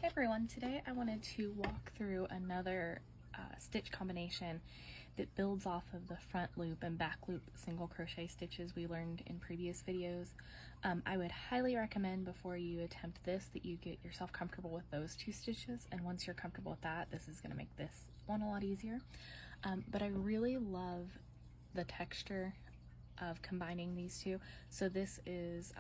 Hi everyone, today I wanted to walk through another stitch combination that builds off of the front loop and back loop single crochet stitches we learned in previous videos. I would highly recommend before you attempt this that you get yourself comfortable with those two stitches, and once you're comfortable with that, this is going to make this one a lot easier. But I really love the texture of combining these two. So this is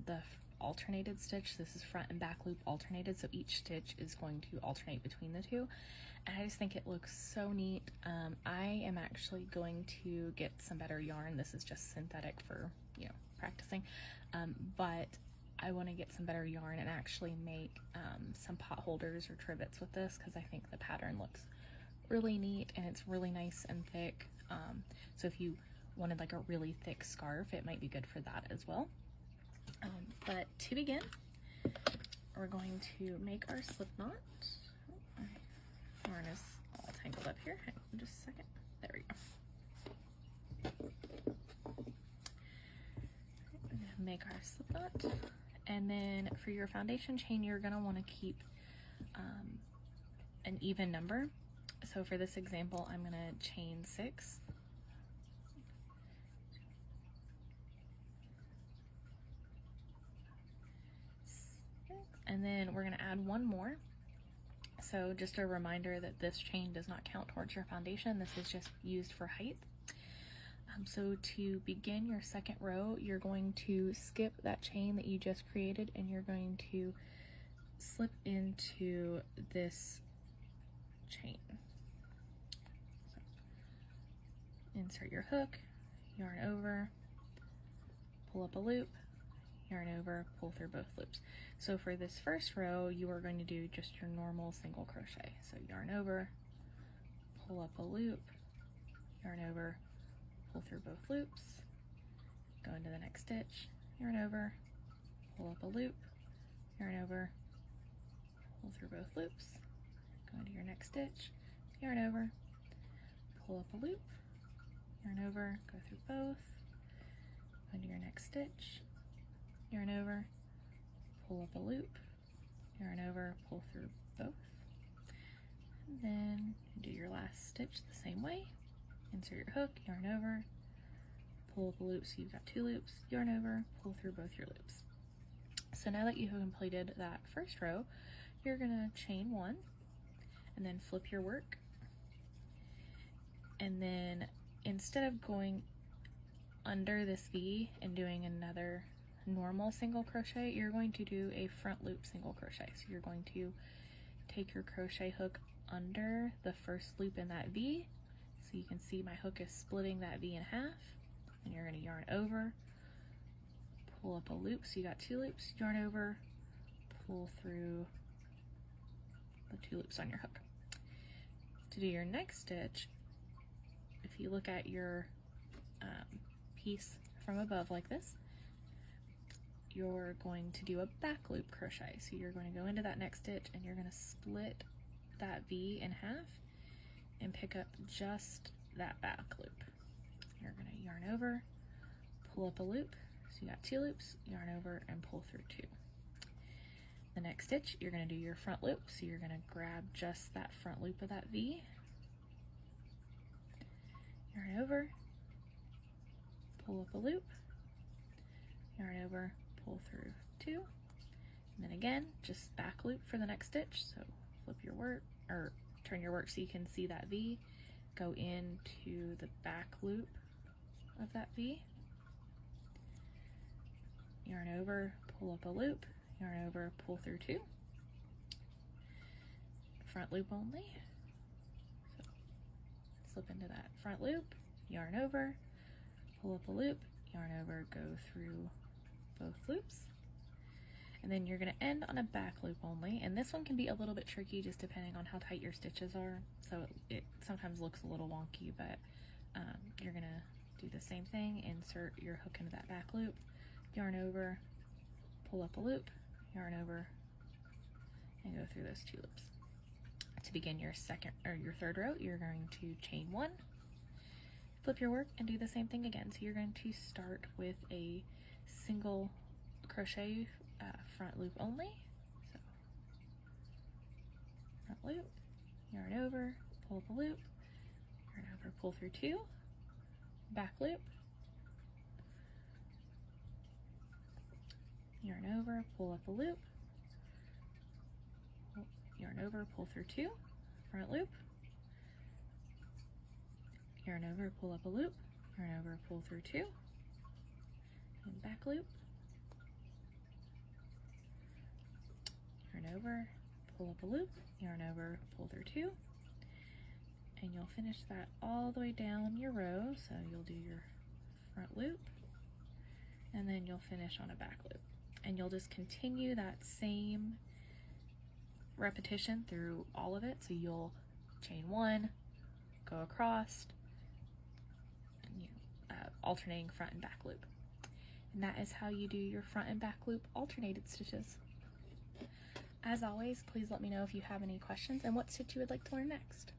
the alternated stitch. This is front and back loop alternated, so each stitch is going to alternate between the two, and I just think it looks so neat. I am actually going to get some better yarn. This is just synthetic for, you know, practicing, but I want to get some better yarn and actually make some pot holders or trivets with this, because I think the pattern looks really neat and it's really nice and thick. So if you wanted like a really thick scarf, it might be good for that as well. But to begin, we're going to make our slip knot. Oh, my yarn is all tangled up here. Hang on just a second. There we go. Make our slip knot, and then for your foundation chain, you're going to want to keep an even number. So for this example, I'm going to chain 6. And then we're going to add one more. So just a reminder that this chain does not count towards your foundation. This is just used for height. So to begin your second row, you're going to skip that chain that you just created, and you're going to slip into this chain. So insert your hook, yarn over, pull up a loop, yarn over, pull through both loops. So for this first row, you are going to do just your normal single crochet. So yarn over, pull up a loop, yarn over, pull through both loops, go into the next stitch, yarn over, pull up a loop, yarn over, pull through both loops, go into your next stitch, yarn over, pull up a loop, yarn over, go through both, go into your next stitch, yarn over, pull up a loop, yarn over, pull through both, and then do your last stitch the same way. Insert your hook, yarn over, pull up a loop, so you've got 2 loops, yarn over, pull through both your loops. So now that you have completed that first row, you're gonna chain 1 and then flip your work, and then instead of going under this V and doing another normal single crochet, you're going to do a front loop single crochet. So you're going to take your crochet hook under the first loop in that V. So you can see my hook is splitting that V in half, and you're going to yarn over, pull up a loop, so you got 2 loops, yarn over, pull through the 2 loops on your hook. To do your next stitch, if you look at your piece from above like this, you're going to do a back loop crochet. So you're going to go into that next stitch and you're going to split that V in half and pick up just that back loop. You're going to yarn over, pull up a loop, so you got 2 loops, yarn over and pull through 2. The next stitch, you're going to do your front loop, so you're going to grab just that front loop of that V, yarn over, pull up a loop, yarn over, pull through 2, and then again just back loop for the next stitch. So flip your work, or turn your work so you can see that V, go into the back loop of that V, yarn over, pull up a loop, yarn over, pull through 2, front loop only. So slip into that front loop, yarn over, pull up a loop, yarn over, go through both loops, and then you're going to end on a back loop only. And this one can be a little bit tricky just depending on how tight your stitches are, so it sometimes looks a little wonky, but you're going to do the same thing. Insert your hook into that back loop, yarn over, pull up a loop, yarn over, and go through those 2 loops. To begin your your third row, you're going to chain 1, flip your work, and do the same thing again. So you're going to start with a single crochet front loop only. So loop, yarn over, pull up a loop, yarn over, pull through 2, back loop, yarn over, pull up a loop, yarn over, pull through 2, front loop, yarn over, pull up a loop, yarn over, pull through 2, and back loop, yarn over, pull up a loop, yarn over, pull through 2, and you'll finish that all the way down your row. So you'll do your front loop, and then you'll finish on a back loop, and you'll just continue that same repetition through all of it. So you'll chain 1, go across, and alternating front and back loop, and that is how you do your front and back loop alternated stitches. As always, please let me know if you have any questions and what stitch you would like to learn next.